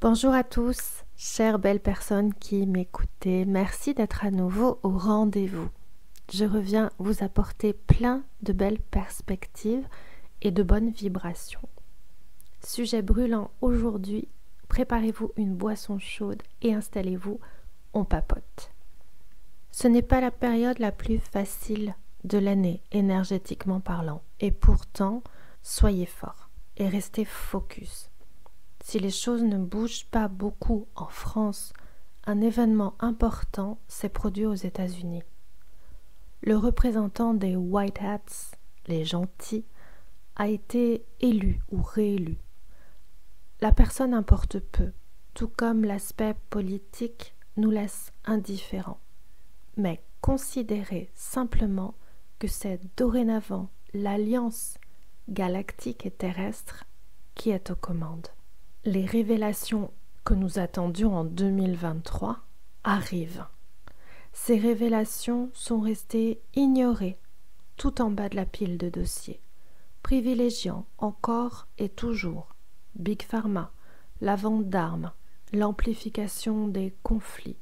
Bonjour à tous, chères belles personnes qui m'écoutez, merci d'être à nouveau au rendez-vous. Je reviens vous apporter plein de belles perspectives et de bonnes vibrations. Sujet brûlant aujourd'hui, préparez-vous une boisson chaude et installez-vous, on papote. Ce n'est pas la période la plus facile de l'année énergétiquement parlant et pourtant, soyez forts et restez focus. Si les choses ne bougent pas beaucoup en France, un événement important s'est produit aux États-Unis. Le représentant des White Hats, les gentils, a été élu ou réélu. La personne importe peu, tout comme l'aspect politique nous laisse indifférents. Mais considérez simplement que c'est dorénavant l'alliance galactique et terrestre qui est aux commandes. Les révélations que nous attendions en 2023 arrivent. Ces révélations sont restées ignorées tout en bas de la pile de dossiers, privilégiant encore et toujours Big Pharma, la vente d'armes, l'amplification des conflits,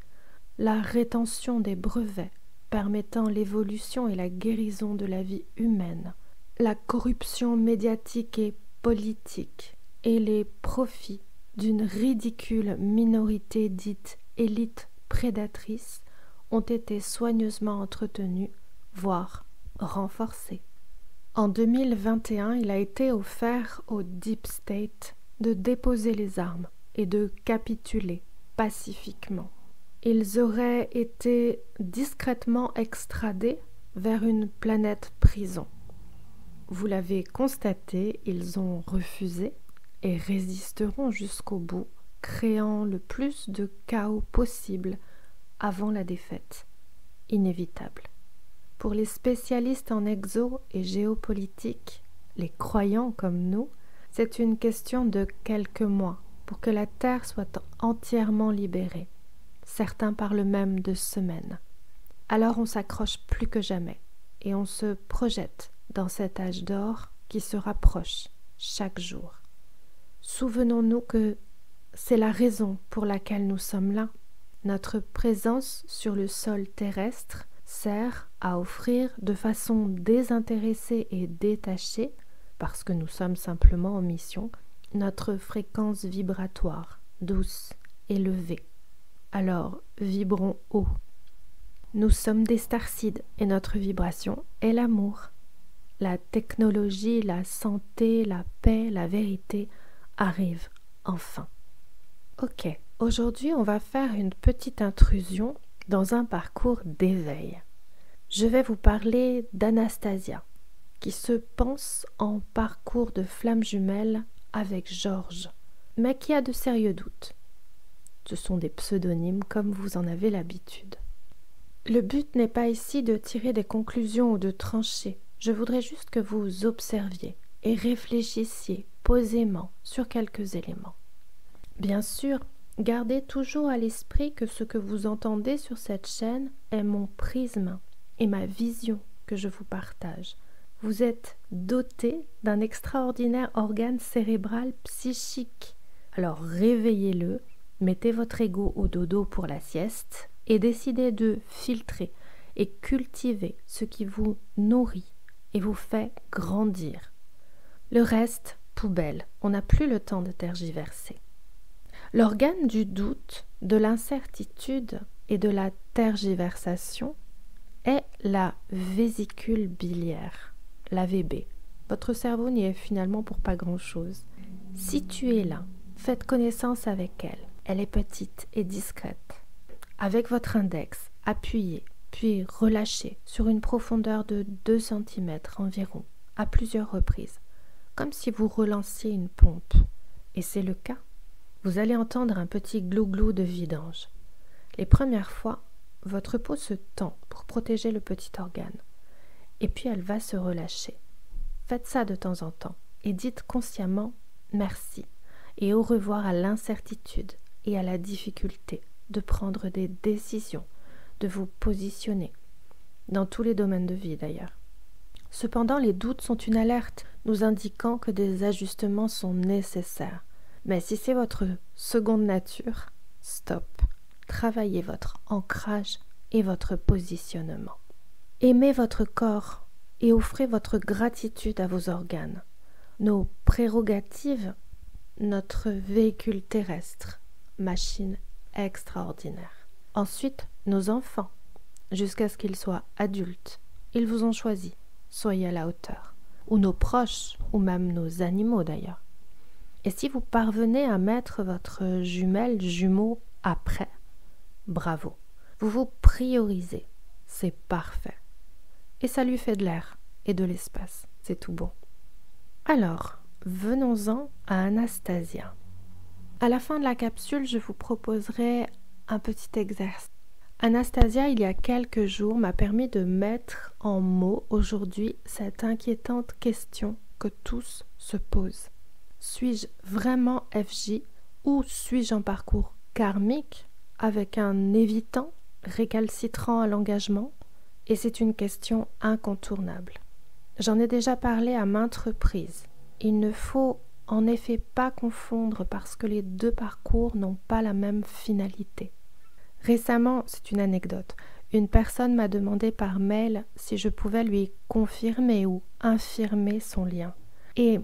la rétention des brevets permettant l'évolution et la guérison de la vie humaine, la corruption médiatique et politique, et les profits d'une ridicule minorité dite élite prédatrice ont été soigneusement entretenus, voire renforcés. En 2021, il a été offert au Deep State de déposer les armes et de capituler pacifiquement. Ils auraient été discrètement extradés vers une planète prison. Vous l'avez constaté, ils ont refusé et résisteront jusqu'au bout, créant le plus de chaos possible avant la défaite, inévitable. Pour les spécialistes en exo et géopolitique, les croyants comme nous, c'est une question de quelques mois pour que la Terre soit entièrement libérée. Certains parlent même de semaines. Alors on s'accroche plus que jamais et on se projette dans cet âge d'or qui se rapproche chaque jour. Souvenons-nous que c'est la raison pour laquelle nous sommes là. Notre présence sur le sol terrestre sert à offrir de façon désintéressée et détachée, parce que nous sommes simplement en mission, notre fréquence vibratoire, douce, élevée. Alors, vibrons haut. Nous sommes des starseeds et notre vibration est l'amour. La technologie, la santé, la paix, la vérité arrive enfin. Ok, aujourd'hui on va faire une petite intrusion dans un parcours d'éveil. Je vais vous parler d'Anastasia, qui se pense en parcours de flamme jumelle avec Georges, mais qui a de sérieux doutes. Ce sont des pseudonymes comme vous en avez l'habitude. Le but n'est pas ici de tirer des conclusions ou de trancher. Je voudrais juste que vous observiez et réfléchissiez posément sur quelques éléments. Bien sûr, gardez toujours à l'esprit que ce que vous entendez sur cette chaîne est mon prisme et ma vision que je vous partage. Vous êtes doté d'un extraordinaire organe cérébral psychique. Alors réveillez-le, mettez votre ego au dodo pour la sieste et décidez de filtrer et cultiver ce qui vous nourrit et vous fait grandir. Le reste, poubelle, on n'a plus le temps de tergiverser. L'organe du doute, de l'incertitude et de la tergiversation est la vésicule biliaire, la VB. Votre cerveau n'y est finalement pour pas grand-chose. Situez là, faites connaissance avec elle. Elle est petite et discrète. Avec votre index, appuyez, puis relâchez sur une profondeur de 2 cm environ, à plusieurs reprises, comme si vous relanciez une pompe. Et c'est le cas. Vous allez entendre un petit glou-glou de vidange. Les premières fois, votre peau se tend pour protéger le petit organe. Et puis elle va se relâcher. Faites ça de temps en temps et dites consciemment merci et au revoir à l'incertitude et à la difficulté de prendre des décisions, de vous positionner, dans tous les domaines de vie d'ailleurs. Cependant, les doutes sont une alerte nous indiquant que des ajustements sont nécessaires. Mais si c'est votre seconde nature, stop. Travaillez votre ancrage et votre positionnement. Aimez votre corps et offrez votre gratitude à vos organes. Nos prérogatives, notre véhicule terrestre, machine extraordinaire. Ensuite, nos enfants, jusqu'à ce qu'ils soient adultes. Ils vous ont choisi, soyez à la hauteur. Ou nos proches, ou même nos animaux d'ailleurs. Et si vous parvenez à mettre votre jumelle, jumeau après, bravo. Vous vous priorisez, c'est parfait. Et ça lui fait de l'air et de l'espace, c'est tout bon. Alors, venons-en à Anastasia. À la fin de la capsule, je vous proposerai un petit exercice. Anastasia, il y a quelques jours, m'a permis de mettre en mots aujourd'hui cette inquiétante question que tous se posent. Suis-je vraiment FJ ou suis-je en parcours karmique avec un évitant récalcitrant à l'engagement? Et c'est une question incontournable. J'en ai déjà parlé à maintes reprises. Il ne faut en effet pas confondre parce que les deux parcours n'ont pas la même finalité. Récemment, c'est une anecdote, une personne m'a demandé par mail si je pouvais lui confirmer ou infirmer son lien. Et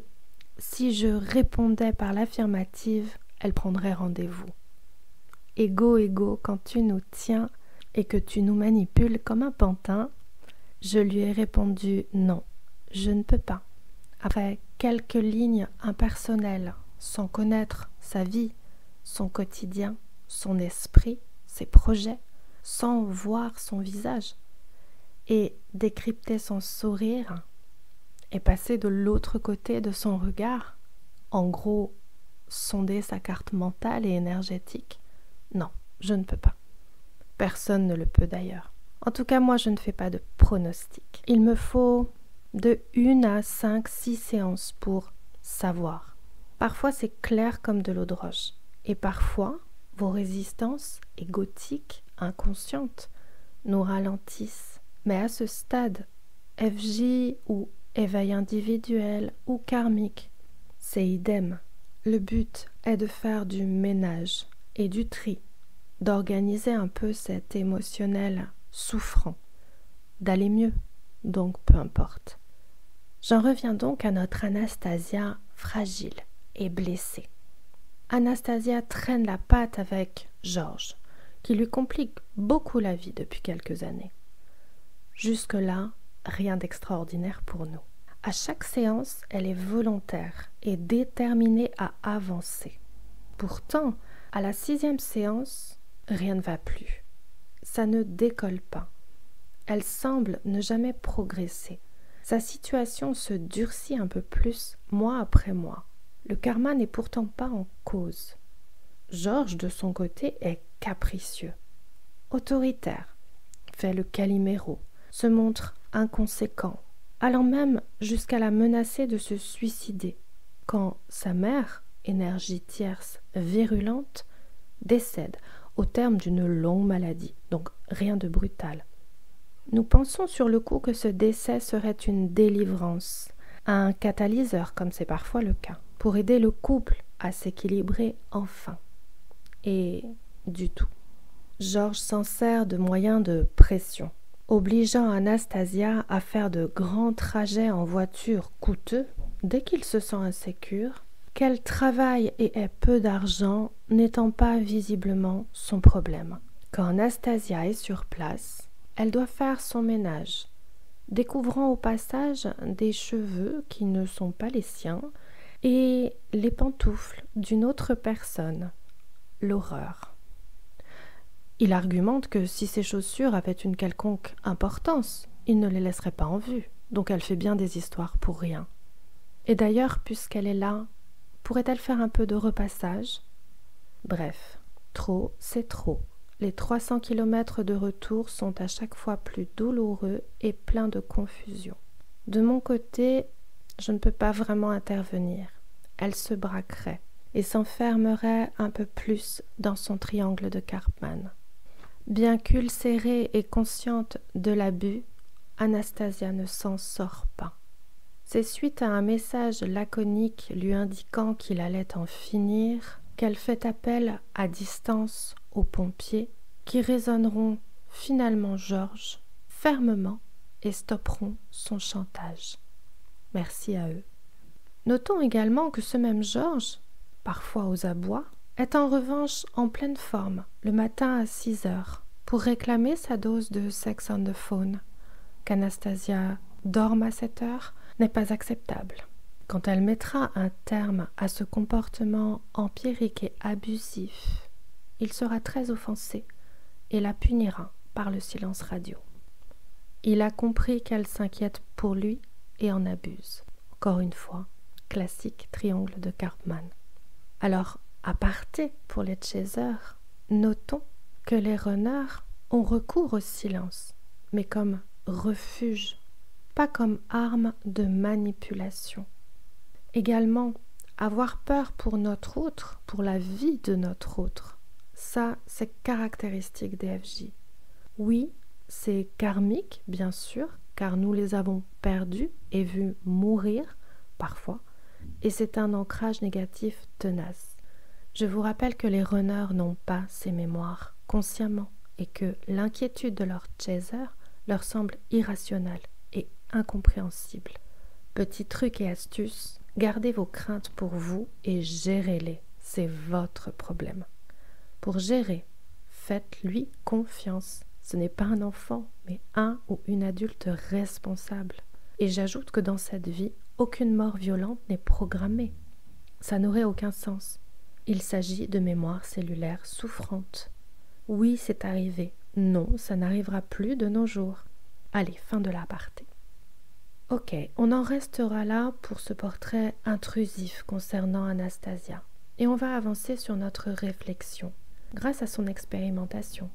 si je répondais par l'affirmative, elle prendrait rendez-vous. Ego, quand tu nous tiens et que tu nous manipules comme un pantin, je lui ai répondu non, je ne peux pas. Après quelques lignes impersonnelles, sans connaître sa vie, son quotidien, son esprit, ses projets, sans voir son visage, et décrypter son sourire, et passer de l'autre côté de son regard, en gros, sonder sa carte mentale et énergétique, non, je ne peux pas. Personne ne le peut d'ailleurs. En tout cas, moi, je ne fais pas de pronostic. Il me faut de 1 à 5, 6 séances pour savoir. Parfois, c'est clair comme de l'eau de roche. Et parfois, vos résistances égotiques, inconscientes, nous ralentissent. Mais à ce stade, FJ ou éveil individuel ou karmique, c'est idem. Le but est de faire du ménage et du tri, d'organiser un peu cet émotionnel souffrant, d'aller mieux, donc peu importe. J'en reviens donc à notre Anastasia fragile et blessée. Anastasia traîne la patte avec Georges, qui lui complique beaucoup la vie depuis quelques années. Jusque-là, rien d'extraordinaire pour nous. À chaque séance, elle est volontaire et déterminée à avancer. Pourtant, à la 6e séance, rien ne va plus. Ça ne décolle pas. Elle semble ne jamais progresser. Sa situation se durcit un peu plus, mois après mois. Le karma n'est pourtant pas en cause. Georges, de son côté, est capricieux, autoritaire, fait le Calimero, se montre inconséquent, allant même jusqu'à la menacer de se suicider, quand sa mère, énergie tierce virulente, décède au terme d'une longue maladie, donc rien de brutal. Nous pensons sur le coup que ce décès serait une délivrance, un catalyseur comme c'est parfois le cas, pour aider le couple à s'équilibrer enfin. Et du tout. Georges s'en sert de moyens de pression, obligeant Anastasia à faire de grands trajets en voiture coûteux dès qu'il se sent insécure, qu'elle travaille et ait peu d'argent n'étant pas visiblement son problème. Quand Anastasia est sur place, elle doit faire son ménage, découvrant au passage des cheveux qui ne sont pas les siens et les pantoufles d'une autre personne. L'horreur. Il argumente que si ces chaussures avaient une quelconque importance, il ne les laisserait pas en vue, donc elle fait bien des histoires pour rien. Et d'ailleurs, puisqu'elle est là, pourrait-elle faire un peu de repassage? Bref, trop, c'est trop. Les 300 km de retour sont à chaque fois plus douloureux et pleins de confusion. De mon côté, je ne peux pas vraiment intervenir. Elle se braquerait et s'enfermerait un peu plus dans son triangle de Karpman. Bien qu'ulcérée et consciente de l'abus, Anastasia ne s'en sort pas. C'est suite à un message laconique lui indiquant qu'il allait en finir qu'elle fait appel à distance aux pompiers qui raisonneront finalement Georges fermement et stopperont son chantage. Merci à eux. Notons également que ce même Georges, parfois aux abois, est en revanche en pleine forme le matin à 6 heures pour réclamer sa dose de sex on the phone. Qu'Anastasia dorme à cette heure n'est pas acceptable. Quand elle mettra un terme à ce comportement empirique et abusif, il sera très offensé et la punira par le silence radio. Il a compris qu'elle s'inquiète pour lui et en abuse. Encore une fois, classique triangle de Karpman. Alors, aparté pour les chasers, notons que les runners ont recours au silence, mais comme refuge, pas comme arme de manipulation. Également, avoir peur pour notre autre, pour la vie de notre autre, ça, c'est caractéristique des FJ. Oui, c'est karmique, bien sûr, car nous les avons perdus et vus mourir, parfois, et c'est un ancrage négatif tenace. Je vous rappelle que les runners n'ont pas ces mémoires consciemment et que l'inquiétude de leur chaser leur semble irrationnelle et incompréhensible. Petit truc et astuce, gardez vos craintes pour vous et gérez-les. C'est votre problème. Pour gérer, faites-lui confiance. Ce n'est pas un enfant, mais un ou une adulte responsable. Et j'ajoute que dans cette vie, aucune mort violente n'est programmée. Ça n'aurait aucun sens. Il s'agit de mémoire cellulaire souffrante. Oui, c'est arrivé. Non, ça n'arrivera plus de nos jours. Allez, fin de l'aparté. Ok, on en restera là pour ce portrait intrusif concernant Anastasia. Et on va avancer sur notre réflexion, grâce à son expérimentation.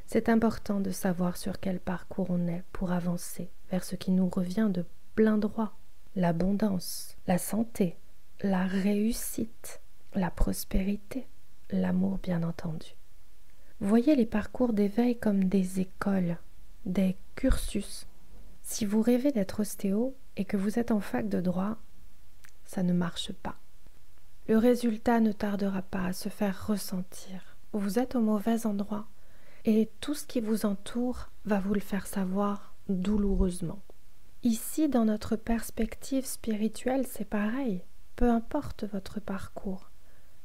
C'est important de savoir sur quel parcours on est pour avancer vers ce qui nous revient de plein droit. L'abondance, la santé, la réussite, la prospérité, l'amour bien entendu. Voyez les parcours d'éveil comme des écoles, des cursus. Si vous rêvez d'être ostéo et que vous êtes en fac de droit, ça ne marche pas. Le résultat ne tardera pas à se faire ressentir. Vous êtes au mauvais endroit et tout ce qui vous entoure va vous le faire savoir douloureusement. Ici, dans notre perspective spirituelle, c'est pareil. Peu importe votre parcours.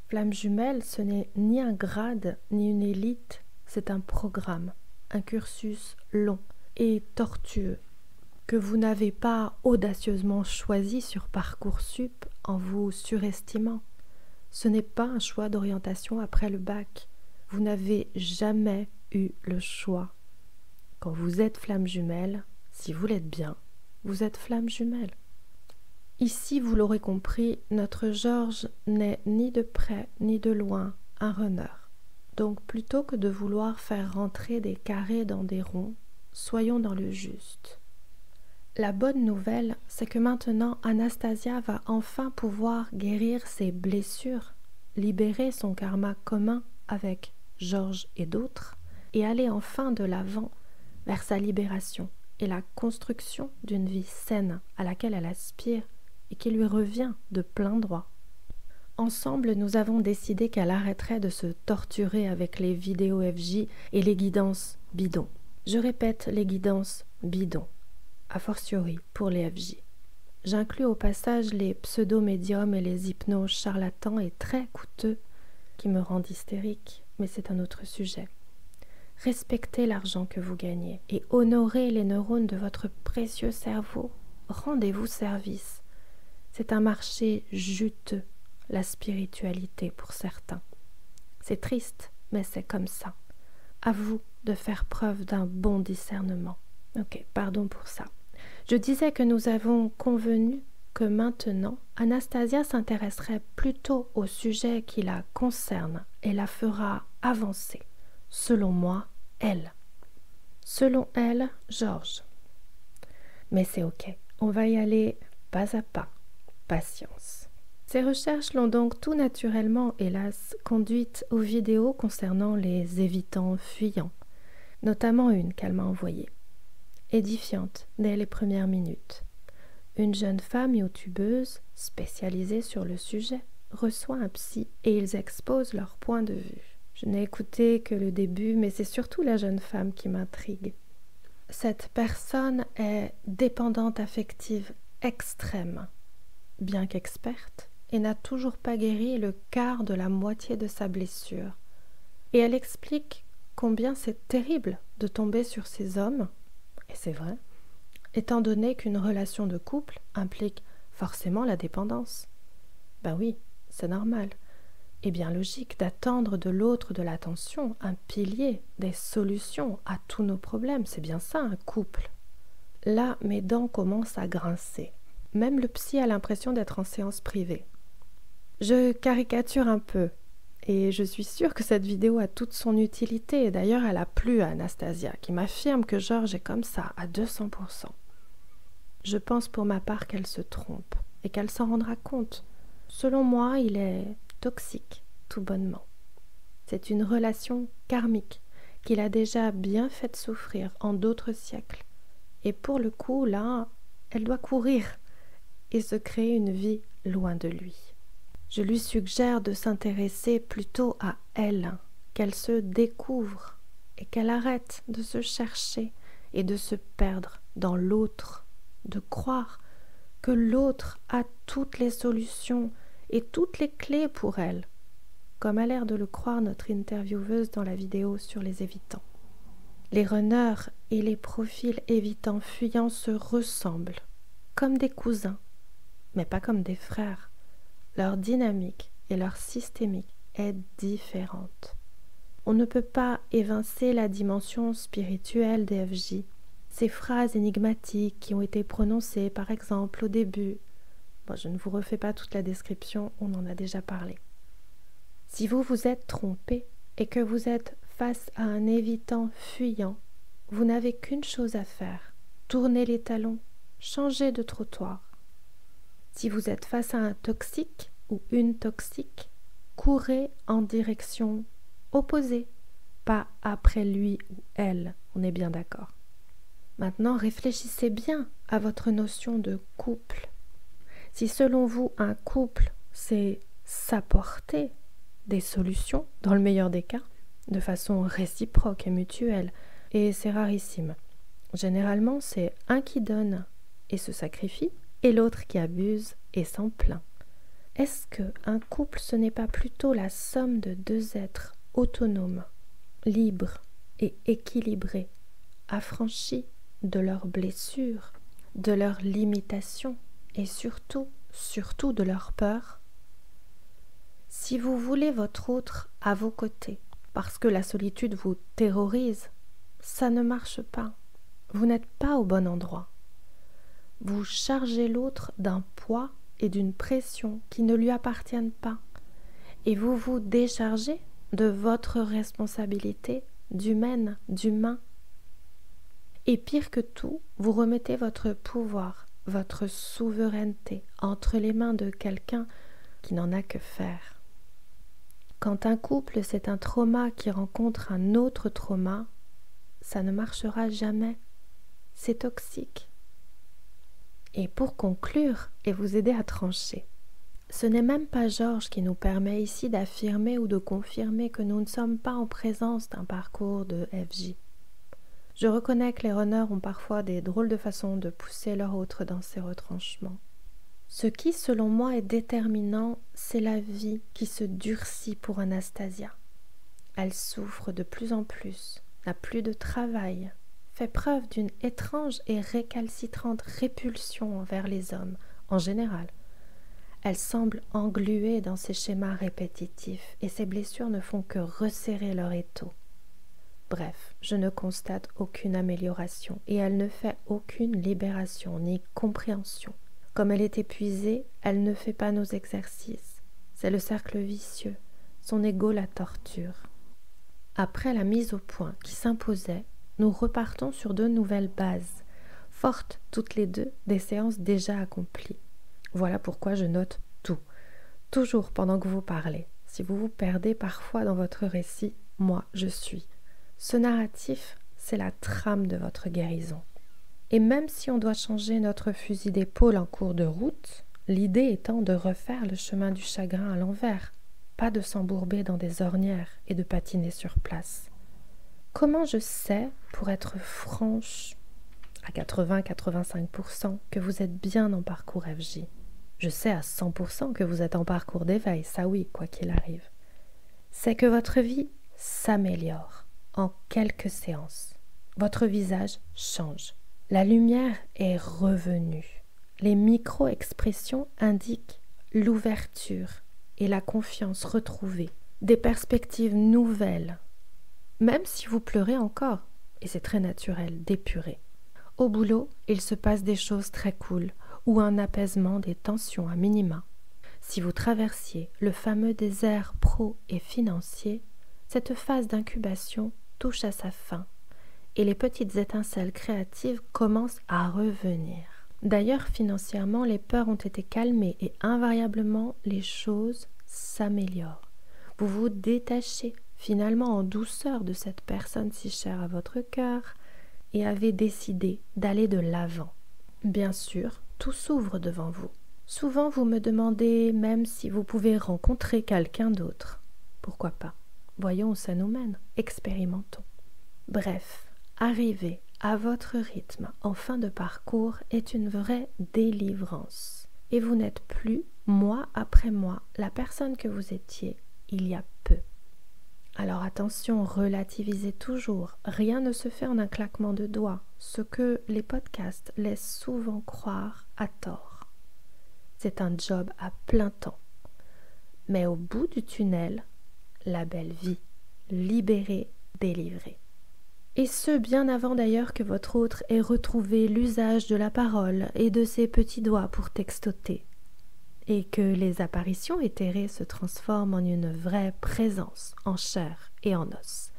Flamme jumelle, ce n'est ni un grade, ni une élite, c'est un programme, un cursus long et tortueux, que vous n'avez pas audacieusement choisi sur Parcoursup en vous surestimant. Ce n'est pas un choix d'orientation après le bac. Vous n'avez jamais eu le choix. Quand vous êtes flamme jumelle, si vous l'êtes bien, vous êtes flamme jumelle. Ici, vous l'aurez compris, notre Georges n'est ni de près ni de loin un runner. Donc plutôt que de vouloir faire rentrer des carrés dans des ronds, soyons dans le juste. La bonne nouvelle, c'est que maintenant Anastasia va enfin pouvoir guérir ses blessures, libérer son karma commun avec Georges et d'autres, et aller enfin de l'avant vers sa libération et la construction d'une vie saine à laquelle elle aspire et qui lui revient de plein droit. Ensemble, nous avons décidé qu'elle arrêterait de se torturer avec les vidéos FJ et les guidances bidons. Je répète, les guidances bidons, a fortiori pour les FJ. J'inclus au passage les pseudo-médiums et les hypnos charlatans et très coûteux qui me rendent hystérique, mais c'est un autre sujet. Respectez l'argent que vous gagnez et honorez les neurones de votre précieux cerveau. Rendez-vous service. C'est un marché juteux, la spiritualité pour certains. C'est triste, mais c'est comme ça. À vous de faire preuve d'un bon discernement. Ok, pardon pour ça. Je disais que nous avons convenu que maintenant, Anastasia s'intéresserait plutôt au sujet qui la concerne et la fera avancer. Selon moi, elle. Selon elle, Georges. Mais c'est ok, on va y aller pas à pas. Patience. Ces recherches l'ont donc tout naturellement, hélas, conduite aux vidéos concernant les évitants fuyants, notamment une qu'elle m'a envoyée. Édifiante dès les premières minutes. Une jeune femme youtubeuse spécialisée sur le sujet reçoit un psy et ils exposent leur point de vue. Je n'ai écouté que le début, mais c'est surtout la jeune femme qui m'intrigue. Cette personne est dépendante affective extrême, bien qu'experte, et n'a toujours pas guéri le quart de la moitié de sa blessure. Et elle explique combien c'est terrible de tomber sur ces hommes, et c'est vrai, étant donné qu'une relation de couple implique forcément la dépendance. Ben oui, c'est normal. Et bien logique d'attendre de l'autre de l'attention, un pilier, des solutions à tous nos problèmes. C'est bien ça, un couple. Là, mes dents commencent à grincer. Même le psy a l'impression d'être en séance privée. Je caricature un peu, et je suis sûre que cette vidéo a toute son utilité. Et d'ailleurs, elle a plu à Anastasia, qui m'affirme que Georges est comme ça, à 200%. Je pense pour ma part qu'elle se trompe, et qu'elle s'en rendra compte. Selon moi, il est toxique, tout bonnement. C'est une relation karmique qu'il a déjà bien fait souffrir en d'autres siècles. Et pour le coup, là, elle doit courir et se créer une vie loin de lui. Je lui suggère de s'intéresser plutôt à elle, qu'elle se découvre et qu'elle arrête de se chercher et de se perdre dans l'autre, de croire que l'autre a toutes les solutions et toutes les clés pour elle, comme a l'air de le croire notre intervieweuse dans la vidéo sur les évitants. Les runners et les profils évitants fuyants se ressemblent, comme des cousins, mais pas comme des frères. Leur dynamique et leur systémique est différente. On ne peut pas évincer la dimension spirituelle des FJ, ces phrases énigmatiques qui ont été prononcées par exemple au début. Bon, je ne vous refais pas toute la description, on en a déjà parlé. Si vous vous êtes trompé et que vous êtes face à un évitant fuyant, vous n'avez qu'une chose à faire, tourner les talons, changer de trottoir. Si vous êtes face à un toxique ou une toxique, courez en direction opposée, pas après lui ou elle, on est bien d'accord. Maintenant, réfléchissez bien à votre notion de couple. Si selon vous, un couple, c'est s'apporter des solutions, dans le meilleur des cas, de façon réciproque et mutuelle, et c'est rarissime. Généralement, c'est un qui donne et se sacrifie, et l'autre qui abuse et s'en plaint. Est-ce qu'un couple, ce n'est pas plutôt la somme de deux êtres autonomes, libres et équilibrés, affranchis de leurs blessures, de leurs limitations, et surtout de leur peur? Si vous voulez votre autre à vos côtés, parce que la solitude vous terrorise, ça ne marche pas. Vous n'êtes pas au bon endroit. Vous chargez l'autre d'un poids et d'une pression qui ne lui appartiennent pas, et vous vous déchargez de votre responsabilité d'humaine, d'humain. Et pire que tout, vous remettez votre pouvoir, votre souveraineté entre les mains de quelqu'un qui n'en a que faire. Quand un couple, c'est un trauma qui rencontre un autre trauma, ça ne marchera jamais. C'est toxique. Et pour conclure et vous aider à trancher, ce n'est même pas Georges qui nous permet ici d'affirmer ou de confirmer que nous ne sommes pas en présence d'un parcours de FJ. Je reconnais que les runners ont parfois des drôles de façons de pousser leur autre dans ses retranchements. Ce qui, selon moi, est déterminant, c'est la vie qui se durcit pour Anastasia. Elle souffre de plus en plus, n'a plus de travail, fait preuve d'une étrange et récalcitrante répulsion envers les hommes, en général. Elle semble engluée dans ces schémas répétitifs et ses blessures ne font que resserrer leur étau. Bref, je ne constate aucune amélioration et elle ne fait aucune libération ni compréhension. Comme elle est épuisée, elle ne fait pas nos exercices. C'est le cercle vicieux. Son ego la torture. Après la mise au point qui s'imposait, nous repartons sur de nouvelles bases, fortes toutes les deux des séances déjà accomplies. Voilà pourquoi je note tout, toujours pendant que vous parlez. Si vous vous perdez parfois dans votre récit, moi je suis. Ce narratif, c'est la trame de votre guérison. Et même si on doit changer notre fusil d'épaule en cours de route, l'idée étant de refaire le chemin du chagrin à l'envers, pas de s'embourber dans des ornières et de patiner sur place. Comment je sais, pour être franche, à 80-85%, que vous êtes bien en parcours FJ? Je sais à 100% que vous êtes en parcours d'éveil, ça oui, quoi qu'il arrive. C'est que votre vie s'améliore en quelques séances. Votre visage change. La lumière est revenue. Les micro-expressions indiquent l'ouverture et la confiance retrouvée, des perspectives nouvelles, même si vous pleurez encore, et c'est très naturel d'épurer. Au boulot, il se passe des choses très cool, ou un apaisement des tensions à minima. Si vous traversiez le fameux désert pro et financier, cette phase d'incubation touche à sa fin, et les petites étincelles créatives commencent à revenir. D'ailleurs, financièrement, les peurs ont été calmées et invariablement, les choses s'améliorent. Vous vous détachez finalement en douceur de cette personne si chère à votre cœur et avez décidé d'aller de l'avant. Bien sûr, tout s'ouvre devant vous. Souvent, vous me demandez même si vous pouvez rencontrer quelqu'un d'autre. Pourquoi pas? Voyons où ça nous mène. Expérimentons. Bref, arriver à votre rythme en fin de parcours est une vraie délivrance. Et vous n'êtes plus, mois après mois, la personne que vous étiez il y a peu. Alors attention, relativisez toujours. Rien ne se fait en un claquement de doigts, ce que les podcasts laissent souvent croire à tort. C'est un job à plein temps. Mais au bout du tunnel, la belle vie, libérée, délivrée. Et ce, bien avant d'ailleurs que votre autre ait retrouvé l'usage de la parole et de ses petits doigts pour textoter, et que les apparitions éthérées se transforment en une vraie présence, en chair et en os.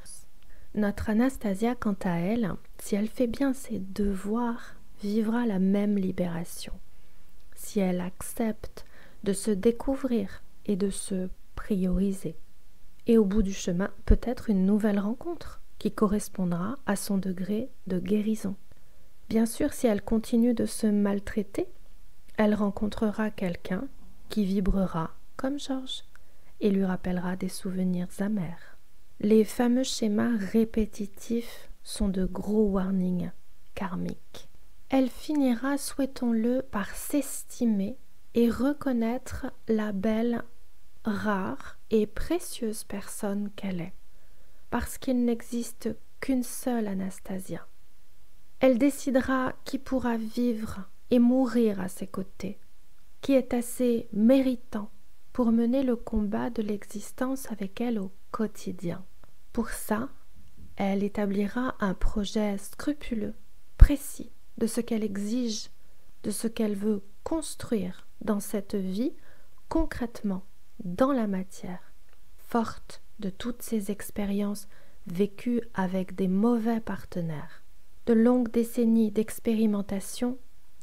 Notre Anastasia, quant à elle, si elle fait bien ses devoirs, vivra la même libération. Si elle accepte de se découvrir et de se prioriser. Et au bout du chemin, peut-être une nouvelle rencontre qui correspondra à son degré de guérison. Bien sûr, si elle continue de se maltraiter, elle rencontrera quelqu'un qui vibrera comme Georges et lui rappellera des souvenirs amers. Les fameux schémas répétitifs sont de gros warnings karmiques. Elle finira, souhaitons-le, par s'estimer et reconnaître la belle, rare et précieuse personne qu'elle est, parce qu'il n'existe qu'une seule Anastasia. Elle décidera qui pourra vivre et mourir à ses côtés, qui est assez méritant pour mener le combat de l'existence avec elle au quotidien. Pour ça, elle établira un projet scrupuleux, précis, de ce qu'elle exige, de ce qu'elle veut construire dans cette vie, concrètement, dans la matière, forte de toutes ces expériences vécues avec des mauvais partenaires, de longues décennies d'expérimentation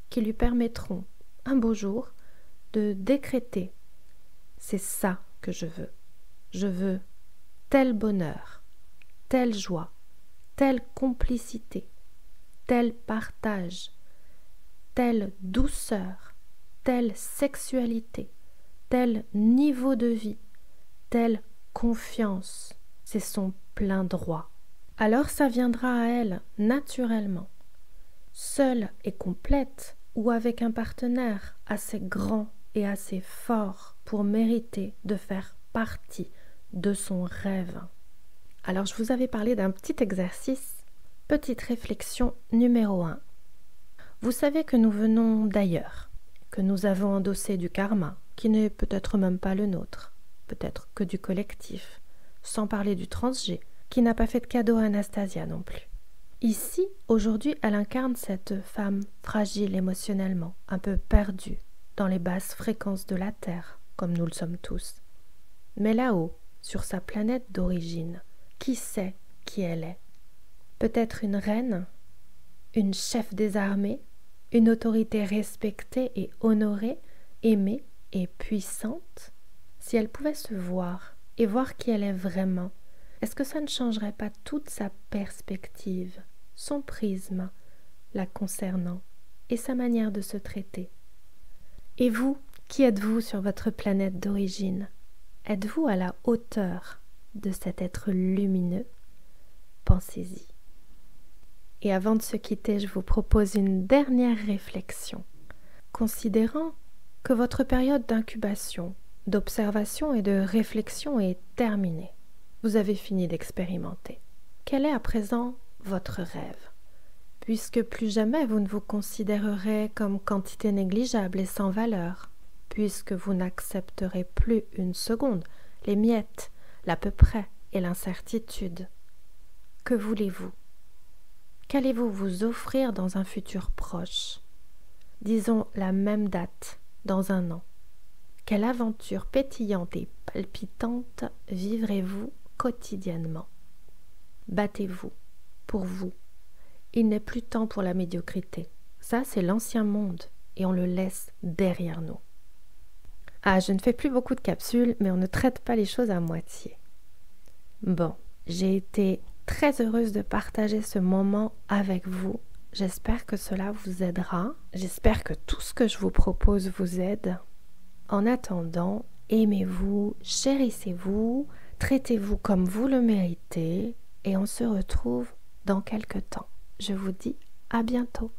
qui lui permettront, un beau jour, de décréter « c'est ça que je veux. Je veux tel bonheur, telle joie, telle complicité, tel partage, telle douceur, telle sexualité, tel niveau de vie, telle confiance. » C'est son plein droit. Alors ça viendra à elle naturellement, seule et complète ou avec un partenaire assez grand et assez fort pour mériter de faire partie de son rêve. Alors je vous avais parlé d'un petit exercice, petite réflexion numéro 1. Vous savez que nous venons d'ailleurs, que nous avons endossé du karma, qui n'est peut-être même pas le nôtre, peut-être que du collectif, sans parler du transgé, qui n'a pas fait de cadeau à Anastasia non plus. Ici, aujourd'hui, elle incarne cette femme fragile émotionnellement, un peu perdue dans les basses fréquences de la Terre, comme nous le sommes tous. Mais là-haut, sur sa planète d'origine, qui sait qui elle est? Peut-être une reine, une chef des armées, une autorité respectée et honorée, aimée et puissante? Si elle pouvait se voir et voir qui elle est vraiment, est-ce que ça ne changerait pas toute sa perspective, son prisme, la concernant et sa manière de se traiter. Et vous, qui êtes-vous sur votre planète d'origine? Êtes-vous à la hauteur de cet être lumineux? Pensez-y. Et avant de se quitter, je vous propose une dernière réflexion. Considérant que votre période d'incubation, d'observation et de réflexion est terminée, vous avez fini d'expérimenter. Quel est à présent votre rêve? Puisque plus jamais vous ne vous considérerez comme quantité négligeable et sans valeur, puisque vous n'accepterez plus une seconde les miettes, l'à peu près et l'incertitude. Que voulez-vous? Qu'allez-vous vous offrir dans un futur proche? Disons la même date, dans un an. Quelle aventure pétillante et palpitante vivrez-vous quotidiennement? Battez-vous pour vous. Il n'est plus temps pour la médiocrité. Ça, c'est l'ancien monde et on le laisse derrière nous. Ah, je ne fais plus beaucoup de capsules, mais on ne traite pas les choses à moitié. Bon, j'ai été très heureuse de partager ce moment avec vous. J'espère que cela vous aidera. J'espère que tout ce que je vous propose vous aide. En attendant, aimez-vous, chérissez-vous, traitez-vous comme vous le méritez et on se retrouve dans quelque temps. Je vous dis à bientôt.